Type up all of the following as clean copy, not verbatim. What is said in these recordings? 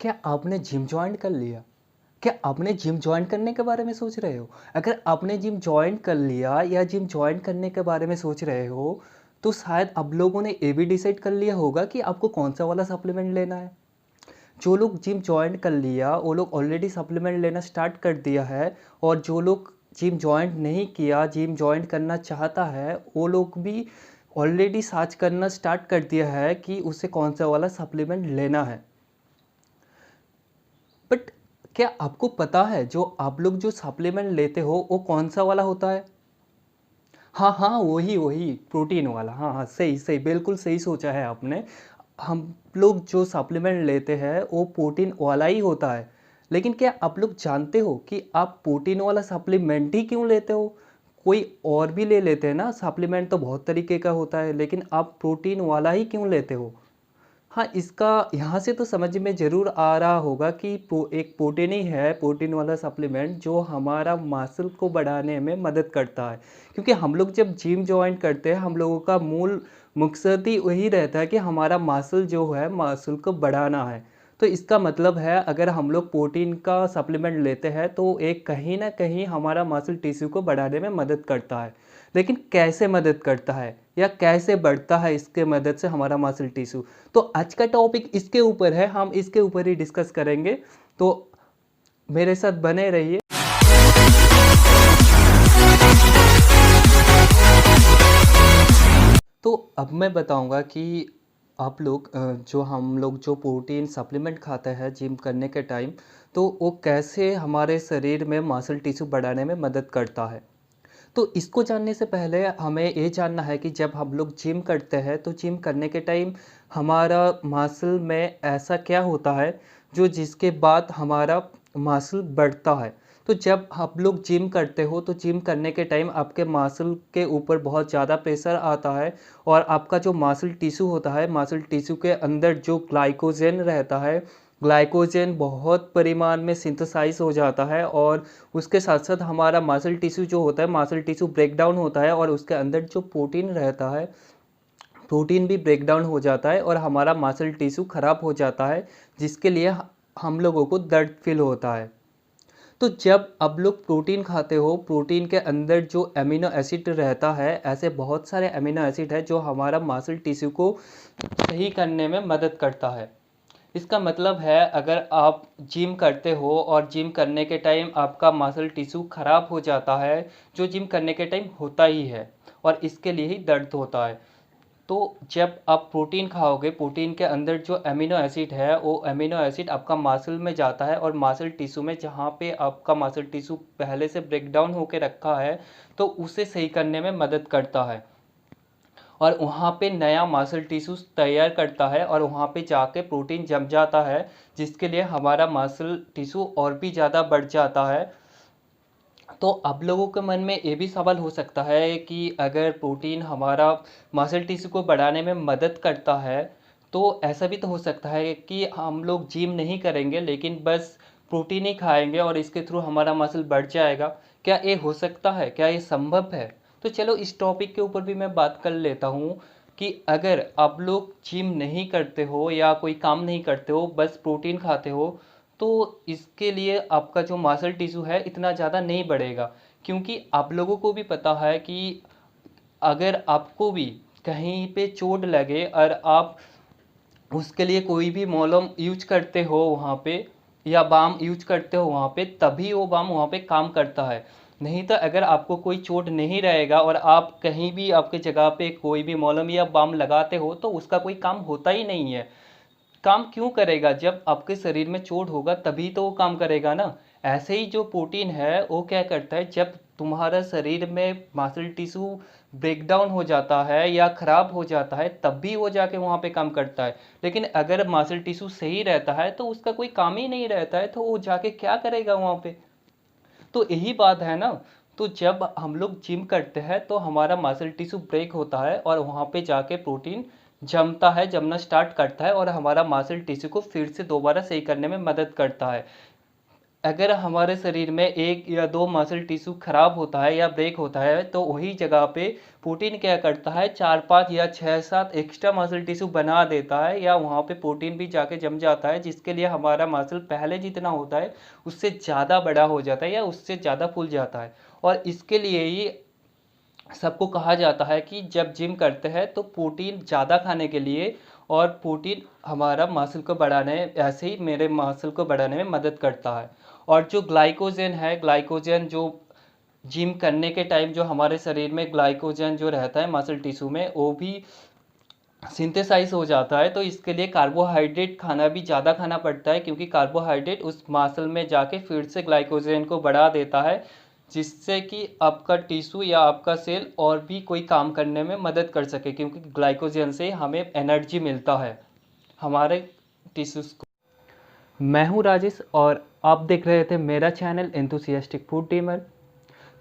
क्या आपने gym join कर लिया? क्या आपने जिम जॉइन करने के बारे में सोच रहे हो? अगर आपने जिम जॉइन कर लिया या जिम जॉइन करने के बारे में सोच रहे हो, तो शायद अब लोगों ने ये भी डिसाइड कर लिया होगा कि आपको कौन-सा वाला सप्लीमेंट लेना है। जो लोग जिम जॉइन कर लिया, वो लोग ऑलरेडी सप्लीमेंट लेना स्टार्ट कर दिया है और जो लोग जिम जॉइन नहीं किया, जिम जॉइन करना चाहता है, वो लोग भी ऑलरेडी सर्च करना स्टार्ट कर दिया है कि उसे कौन-सा वाला सप्लीमेंट लेना है। बट क्या आपको पता है जो आप लोग जो सप्लीमेंट लेते हो वो कौन सा वाला होता है? हाँ हाँ, वही वही प्रोटीन वाला। हाँ हाँ, सही सही, बिल्कुल सही सोचा है आपने। हम लोग जो सप्लीमेंट लेते हैं वो प्रोटीन वाला ही होता है। लेकिन क्या आप लोग जानते हो कि आप प्रोटीन वाला सप्लीमेंट ही क्यों लेते हो? कोई और भी ले लेते हैं ना, सप्लीमेंट तो बहुत तरीके का होता है, लेकिन आप प्रोटीन वाला ही क्यों लेते हो? हाँ, इसका यहाँ से तो समझ में ज़रूर आ रहा होगा कि एक प्रोटीन ही है, प्रोटीन वाला सप्लीमेंट जो हमारा मसल को बढ़ाने में मदद करता है। क्योंकि हम लोग जब जिम जॉइन करते हैं, हम लोगों का मूल मकसद ही वही रहता है कि हमारा मसल जो है, मसल को बढ़ाना है। तो इसका मतलब है अगर हम लोग प्रोटीन का सप्लीमेंट लेते हैं तो एक कहीं ना कहीं हमारा मसल टिश्यू को बढ़ाने में मदद करता है। लेकिन कैसे मदद करता है या कैसे बढ़ता है इसके मदद से हमारा मसल टिश्यू, तो आज का टॉपिक इसके ऊपर है, हम इसके ऊपर ही डिस्कस करेंगे। तो मेरे साथ बने रहिए। तो अब मैं बताऊंगा कि आप लोग जो हम लोग जो प्रोटीन सप्लीमेंट खाते हैं जिम करने के टाइम, तो वो कैसे हमारे शरीर में मसल टिश्यू बढ़ाने में मदद करता है। तो इसको जानने से पहले हमें ये जानना है कि जब हम लोग जिम करते हैं तो जिम करने के टाइम हमारा मसल में ऐसा क्या होता है जो जिसके बाद हमारा मसल बढ़ता है। तो जब आप लोग जिम करते हो तो जिम करने के टाइम आपके मसल के ऊपर बहुत ज़्यादा प्रेशर आता है और आपका जो मसल टिश्यू होता है, मसल टिश्यू के अंदर जो ग्लाइकोजन रहता है, ग्लाइकोजन बहुत परिमाण में सिंथेसाइज हो जाता है और उसके साथ साथ हमारा मसल टिश्यू जो होता है, मसल टिश्यू ब्रेक डाउन होता है और उसके अंदर जो प्रोटीन रहता है, प्रोटीन भी ब्रेक डाउन हो जाता है और हमारा मसल टिश्यू खराब हो जाता है, जिसके लिए हम लोगों को दर्द फील होता है। तो जब आप लोग प्रोटीन खाते हो, प्रोटीन के अंदर जो अमीनो एसिड रहता है, ऐसे बहुत सारे अमीनो एसिड है जो हमारा मसल टिश्यू को सही करने में मदद करता है। इसका मतलब है अगर आप जिम करते हो और जिम करने के टाइम आपका मसल टिश्यू खराब हो जाता है, जो जिम करने के टाइम होता ही है और इसके लिए ही दर्द होता है। तो जब आप प्रोटीन खाओगे, प्रोटीन के अंदर जो अमीनो एसिड है वो अमीनो एसिड आपका मसल में जाता है और मसल टिश्यू में, जहाँ पे आपका मसल टिश्यू पहले से ब्रेक डाउन होकर रखा है, तो उसे सही करने में मदद करता है और वहाँ पे नया मसल टिश्यू तैयार करता है और वहाँ पे जाके प्रोटीन जम जाता है, जिसके लिए हमारा मसल टिश्यू और भी ज़्यादा बढ़ जाता है। तो आप लोगों के मन में ये भी सवाल हो सकता है कि अगर प्रोटीन हमारा मसल टिश्यू को बढ़ाने में मदद करता है, तो ऐसा भी तो हो सकता है कि हम लोग जिम नहीं करेंगे लेकिन बस प्रोटीन ही खाएंगे और इसके थ्रू हमारा मसल बढ़ जाएगा। क्या ये हो सकता है? क्या ये संभव है? तो चलो इस टॉपिक के ऊपर भी मैं बात कर लेता हूँ कि अगर आप लोग जिम नहीं करते हो या कोई काम नहीं करते हो, बस प्रोटीन खाते हो, तो इसके लिए आपका जो मसल टिश्यू है इतना ज़्यादा नहीं बढ़ेगा। क्योंकि आप लोगों को भी पता है कि अगर आपको भी कहीं पे चोट लगे और आप उसके लिए कोई भी मलहम यूज करते हो वहाँ पे या बाम यूज करते हो वहाँ पे, तभी वो बाम वहाँ पे काम करता है। नहीं तो अगर आपको कोई चोट नहीं रहेगा और आप कहीं भी आपके जगह पे कोई भी मलहम या बाम लगाते हो तो उसका कोई काम होता ही नहीं है। काम क्यों करेगा? जब आपके शरीर में चोट होगा तभी तो वो काम करेगा ना। ऐसे ही जो प्रोटीन है वो क्या करता है, जब तुम्हारा शरीर में मसल टिश्यू ब्रेक डाउन हो जाता है या खराब हो जाता है, तब भी वो जाके वहाँ पे काम करता है। लेकिन अगर मसल टिश्यू सही रहता है तो उसका कोई काम ही नहीं रहता है, तो वो जाके क्या करेगा वहाँ पे? तो यही बात है ना। तो जब हम लोग जिम करते हैं तो हमारा मसल टिश्यू ब्रेक होता है और वहाँ पे जाके प्रोटीन जमता है, जमना स्टार्ट करता है और हमारा मसल टिश्यू को फिर से दोबारा सही करने में मदद करता है। अगर हमारे शरीर में 1 या 2 मसल टिश्यू खराब होता है या ब्रेक होता है तो वही जगह पे प्रोटीन क्या करता है, 4-5 या 6-7 एक्स्ट्रा मसल टिश्यू बना देता है या वहाँ पे प्रोटीन भी जाके जम जाता है, जिसके लिए हमारा मसल पहले जितना होता है उससे ज़्यादा बड़ा हो जाता है या उससे ज़्यादा फूल जाता है। और इसके लिए ही सबको कहा जाता है कि जब जिम करते हैं तो प्रोटीन ज़्यादा खाने के लिए, और प्रोटीन हमारा मसल को बढ़ाने, ऐसे ही मेरे मसल को बढ़ाने में मदद करता है। और जो ग्लाइकोजन है, ग्लाइकोजन जो जिम करने के टाइम जो हमारे शरीर में ग्लाइकोजन जो रहता है मसल टिश्यू में, वो भी सिंथेसाइज हो जाता है। तो इसके लिए कार्बोहाइड्रेट खाना भी ज़्यादा खाना पड़ता है, क्योंकि कार्बोहाइड्रेट उस मसल में जाके फिर से ग्लाइकोजन को बढ़ा देता है, जिससे कि आपका टिश्यू या आपका सेल और भी कोई काम करने में मदद कर सके, क्योंकि ग्लाइकोजन से हमें एनर्जी मिलता है हमारे टिश्यूज़ को। मैं हूँ राजेश और आप देख रहे थे मेरा चैनल एंथुसियास्टिक फूड टीमर।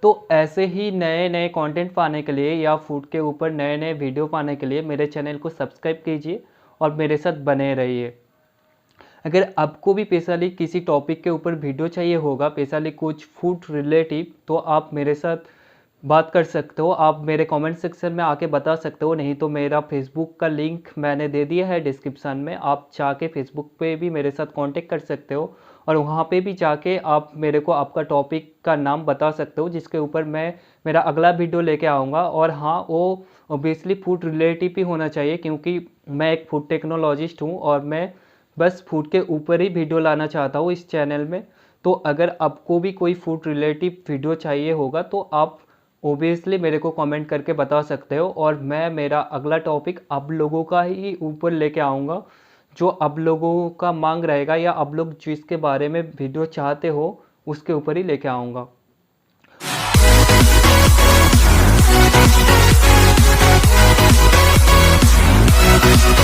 तो ऐसे ही नए नए कंटेंट पाने के लिए या फूड के ऊपर नए नए वीडियो पाने के लिए मेरे चैनल को सब्सक्राइब कीजिए और मेरे साथ बने रहिए। अगर आपको भी स्पेशली किसी टॉपिक के ऊपर वीडियो चाहिए होगा, स्पेशली कुछ फूड रिलेटिव, तो आप मेरे साथ बात कर सकते हो। आप मेरे कमेंट सेक्शन में आके बता सकते हो, नहीं तो मेरा फेसबुक का लिंक मैंने दे दिया है डिस्क्रिप्शन में, आप जाके फेसबुक पे भी मेरे साथ कांटेक्ट कर सकते हो और वहाँ पे भी जाके आप मेरे को आपका टॉपिक का नाम बता सकते हो जिसके ऊपर मैं मेरा अगला वीडियो लेके आऊँगा। और हाँ, वो ऑब्वियसली फूड रिलेटिव ही होना चाहिए, क्योंकि मैं एक फूड टेक्नोलॉजिस्ट हूँ और मैं बस फूड के ऊपर ही वीडियो लाना चाहता हूँ इस चैनल में। तो अगर आपको भी कोई फूड रिलेटिव वीडियो चाहिए होगा तो आप ओबियसली मेरे को कमेंट करके बता सकते हो, और मैं मेरा अगला टॉपिक आप लोगों का ही ऊपर लेके आऊँगा, जो आप लोगों का मांग रहेगा या आप लोग जिसके बारे में वीडियो चाहते हो उसके ऊपर ही लेके आऊँगा।